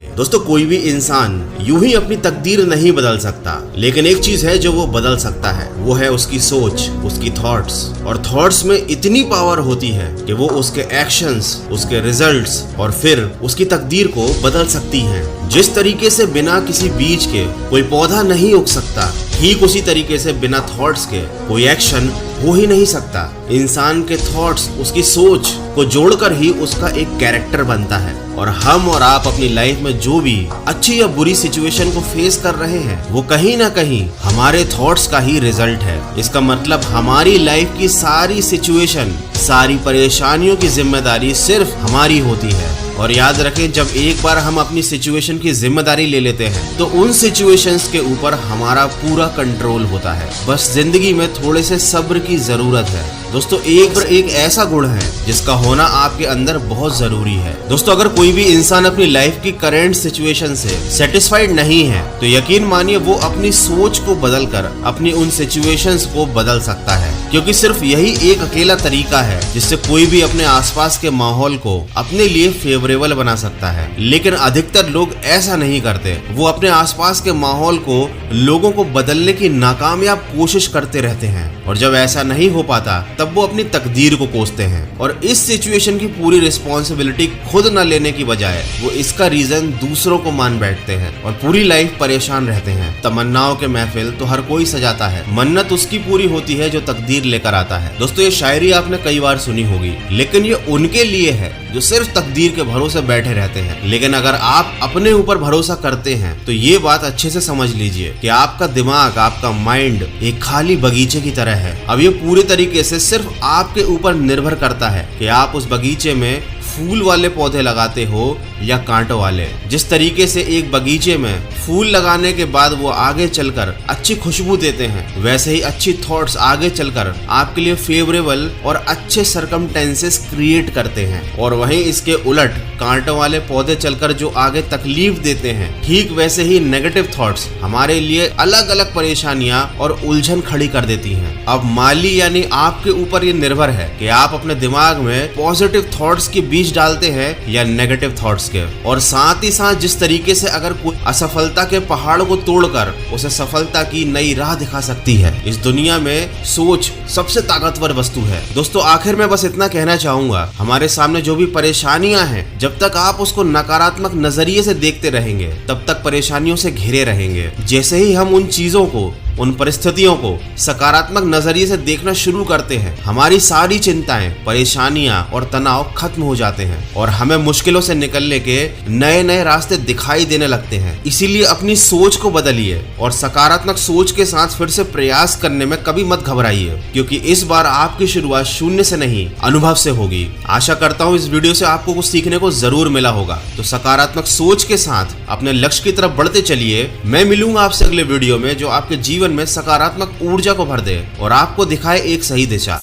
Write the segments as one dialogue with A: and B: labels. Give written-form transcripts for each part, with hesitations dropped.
A: दोस्तों, कोई भी इंसान यूं ही अपनी तकदीर नहीं बदल सकता, लेकिन एक चीज है जो वो बदल सकता है, वो है उसकी सोच, उसकी थॉट्स। और थॉट्स में इतनी पावर होती है कि वो उसके एक्शंस, उसके रिजल्ट्स और फिर उसकी तकदीर को बदल सकती हैं। जिस तरीके से बिना किसी बीज के कोई पौधा नहीं उग सकता, ठीक उसी तरीके से बिना थॉट्स के कोई एक्शन हो ही नहीं सकता। इंसान के थॉट्स, उसकी सोच को जोड़कर ही उसका एक कैरेक्टर बनता है। और हम और आप अपनी लाइफ में जो भी अच्छी या बुरी सिचुएशन को फेस कर रहे हैं, वो कहीं ना कहीं हमारे थॉट्स का ही रिजल्ट है। इसका मतलब हमारी लाइफ की सारी सिचुएशन, सारी परेशानियों की जिम्मेदारी सिर्फ हमारी होती है। और याद रखें, जब एक बार हम अपनी सिचुएशन की जिम्मेदारी ले लेते हैं तो उन सिचुएशंस के ऊपर हमारा पूरा कंट्रोल होता है। बस जिंदगी में थोड़े से सब्र की जरूरत है। दोस्तों, एक ऐसा गुण है जिसका होना आपके अंदर बहुत जरूरी है। दोस्तों, अगर कोई भी इंसान अपनी लाइफ की करंट सिचुएशन से सेटिस्फाइड नहीं है तो यकीन मानिए वो अपनी सोच को बदलकर अपनी उन सिचुएशंस को बदल सकता है, क्योंकि सिर्फ यही एक अकेला तरीका है जिससे कोई भी अपने आसपास के माहौल को अपने लिए फेवरेबल बना सकता है। लेकिन अधिकतर लोग ऐसा नहीं करते। वो अपने आसपास के माहौल को, लोगों को बदलने की नाकामयाब कोशिश करते रहते हैं, और जब ऐसा नहीं हो पाता तब वो अपनी तकदीर को कोसते हैं और इस सिचुएशन की पूरी रिस्पॉन्सिबिलिटी खुद न लेने की बजाय वो इसका रीजन दूसरों को मान बैठते हैं और पूरी लाइफ परेशान रहते हैं। तमन्नाओं के महफिल तो हर कोई सजाता है, मन्नत उसकी पूरी होती है जो तकदीर लेकर आता है। दोस्तों, ये शायरी आपने कई बार सुनी होगी, लेकिन ये उनके लिए है जो सिर्फ तकदीर के भरोसे बैठे रहते हैं। लेकिन अगर आप अपने ऊपर भरोसा करते हैं तो ये बात अच्छे से समझ लीजिए कि आपका दिमाग, आपका माइंड एक खाली बगीचे की तरह है। अब ये पूरे तरीके से सिर्फ आपके ऊपर निर्भर करता है कि आप उस बगीचे में फूल वाले पौधे लगाते हो या कांटों वाले। जिस तरीके से एक बगीचे में फूल लगाने के बाद वो आगे चलकर अच्छी खुशबू देते हैं, वैसे ही अच्छी थॉट्स आगे चलकर आपके लिए फेवरेबल और अच्छे सरकमटेंसेस क्रिएट करते हैं। और वहीं इसके उलट कांटों वाले पौधे चलकर जो आगे तकलीफ देते हैं, ठीक वैसे ही नेगेटिव थॉट्स हमारे लिए अलग अलग परेशानियां और उलझन खड़ी कर देती हैं। अब माली यानी आपके ऊपर ये निर्भर है कि आप अपने दिमाग में पॉजिटिव थॉट्स के बीज डालते हैं या नेगेटिव थॉट्स के। और साथ ही साथ जिस तरीके से अगर कोई असफलता के पहाड़ को तोड़कर उसे सफलता की नई राह दिखा सकती है, इस दुनिया में सोच सबसे ताकतवर वस्तु है। दोस्तों, आखिर में बस इतना कहना चाहूंगा, हमारे सामने जो भी परेशानियां हैं, जब तक आप उसको नकारात्मक नजरिए से देखते रहेंगे तब तक परेशानियों से घिरे रहेंगे। जैसे ही हम उन चीजों को, उन परिस्थितियों को सकारात्मक नजरिए से देखना शुरू करते हैं, हमारी सारी चिंताएं, परेशानियां और तनाव खत्म हो जाते हैं और हमें मुश्किलों से निकलने के नए नए रास्ते दिखाई देने लगते हैं। इसीलिए अपनी सोच को बदलिए और सकारात्मक सोच के साथ फिर से प्रयास करने में कभी मत घबराइए, क्योंकि इस बार आपकी शुरुआत शून्य से नहीं, अनुभव से होगी। आशा करता हूँ इस वीडियो से आपको कुछ सीखने को जरूर मिला होगा। तो सकारात्मक सोच के साथ अपने लक्ष्य की तरफ बढ़ते चलिए। मैं मिलूंगा आपसे अगले वीडियो में जो आपके जीवन में सकारात्मक ऊर्जा को भर दे और आपको दिखाए एक सही दिशा।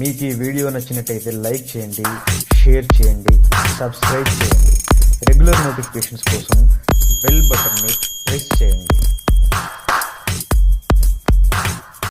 B: మీకు ఈ వీడియో నచ్చినట్లయితే లైక్ చేయండి, షేర్ చేయండి, సబ్స్క్రైబ్ చేయండి. రెగ్యులర్ నోటిఫికేషన్స్ కోసం బెల్ బటన్ని ప్రెస్ చేయండి.